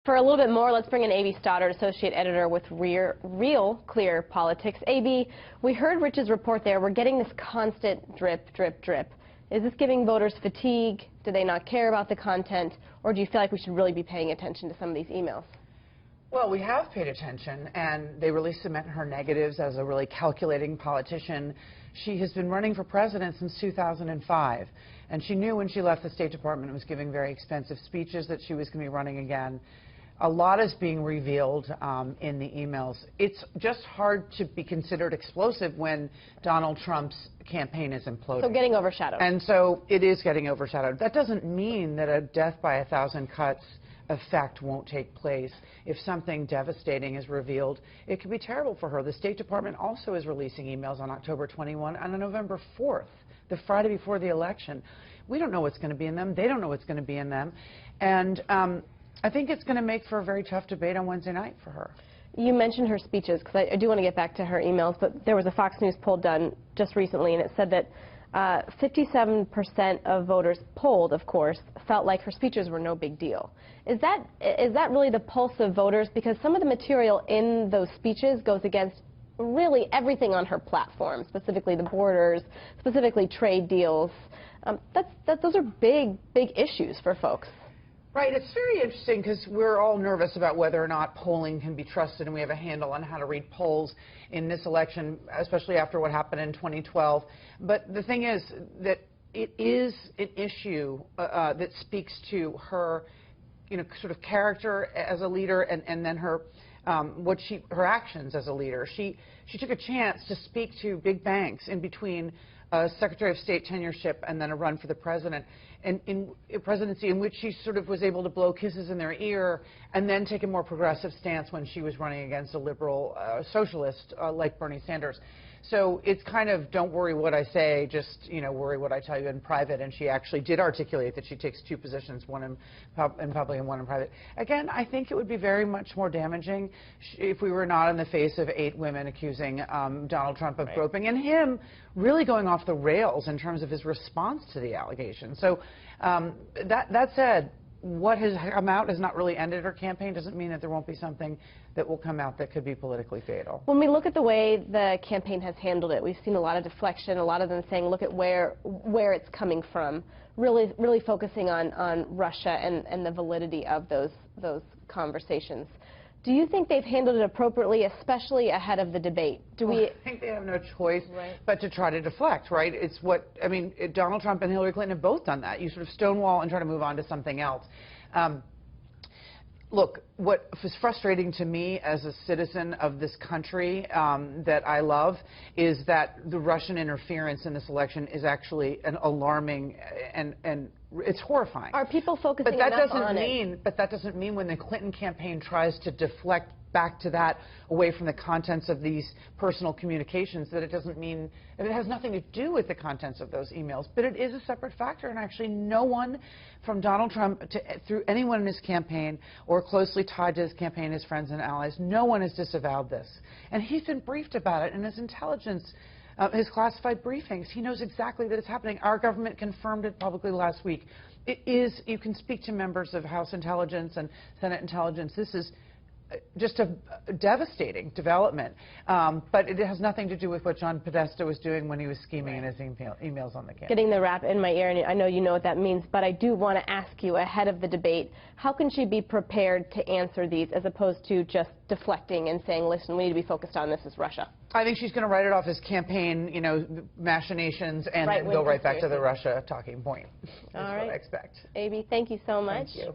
For a little bit more, let's bring in A.B. Stoddard, associate editor with Real Clear Politics. A.B., we heard Rich's report there. We're getting this constant drip, drip, drip. Is this giving voters fatigue? Do they not care about the content? Or do you feel like we should really be paying attention to some of these emails? Well, we have paid attention, and they really cement her negatives as a really calculating politician. She has been running for president since 2005, and she knew when she left the State Department and was giving very expensive speeches that she was going to be running again. A lot is being revealed in the emails. It's just hard to be considered explosive when Donald Trump's campaign is imploding. So getting overshadowed. And so it is getting overshadowed. That doesn't mean that a death by 1,000 cuts effect won't take place. If something devastating is revealed, it could be terrible for her. The State Department also is releasing emails on October 21 and on November 4th, the Friday before the election. We don't know what's going to be in them. They don't know what's going to be in them. And I think it's going to make for a very tough debate on Wednesday night for her. You mentioned her speeches, because I do want to get back to her emails, but there was a Fox News poll done just recently, and it said that 57% of voters polled, of course, felt like her speeches were no big deal. Is that really the pulse of voters? Because some of the material in those speeches goes against really everything on her platform, specifically the borders, specifically trade deals. Those are big, big issues for folks. Right. It's very interesting because we're all nervous about whether or not polling can be trusted, and we have a handle on how to read polls in this election, especially after what happened in 2012. But the thing is that it is an issue that speaks to her, sort of character as a leader, and then her her actions as a leader. She took a chance to speak to big banks in between a Secretary of State tenureship and then a run for the president, and in a presidency in which she sort of was able to blow kisses in their ear and then take a more progressive stance when she was running against a liberal socialist like Bernie Sanders. So it's kind of, don't worry what I say, just, worry what I tell you in private. And she actually did articulate that she takes two positions, one in public and one in private. Again, I think it would be very much more damaging if we were not in the face of 8 women accusing Donald Trump of groping, and him really going off the rails in terms of his response to the allegation. So that said, what has come out has not really ended her campaign. Doesn't mean that there won't be something that will come out that could be politically fatal. When we look at the way the campaign has handled it, we've seen a lot of deflection, a lot of them saying, look at where it's coming from, really focusing on Russia and the validity of those conversations. Do you think they've handled it appropriately, especially ahead of the debate? I think they have no choice but to try to deflect, right? It's what, Donald Trump and Hillary Clinton have both done that. You sort of stonewall and try to move on to something else. Look, what was frustrating to me as a citizen of this country that I love is that the Russian interference in this election is actually an alarming and it's horrifying. Are people focusing enough on it? But that doesn't mean when the Clinton campaign tries to deflect back to that, away from the contents of these personal communications, that it doesn't mean, it has nothing to do with the contents of those emails. But it is a separate factor, and actually no one from Donald Trump through anyone in his campaign or closely tied to his campaign, his friends and allies, no one has disavowed this. And he's been briefed about it in his intelligence, his classified briefings. He knows exactly that it's happening. Our government confirmed it publicly last week. It is, you can speak to members of House Intelligence and Senate Intelligence. This is just a devastating development, but it has nothing to do with what John Podesta was doing when he was scheming in his emails on the campaign. Getting the rap in my ear, and I know you know what that means, but I do want to ask you ahead of the debate, how can she be prepared to answer these as opposed to just deflecting and saying, listen, we need to be focused on this as Russia? I think she's going to write it off as campaign, machinations, and then go right back to the Russia talking point. That's what I expect. A.B., thank you so much. Thank you.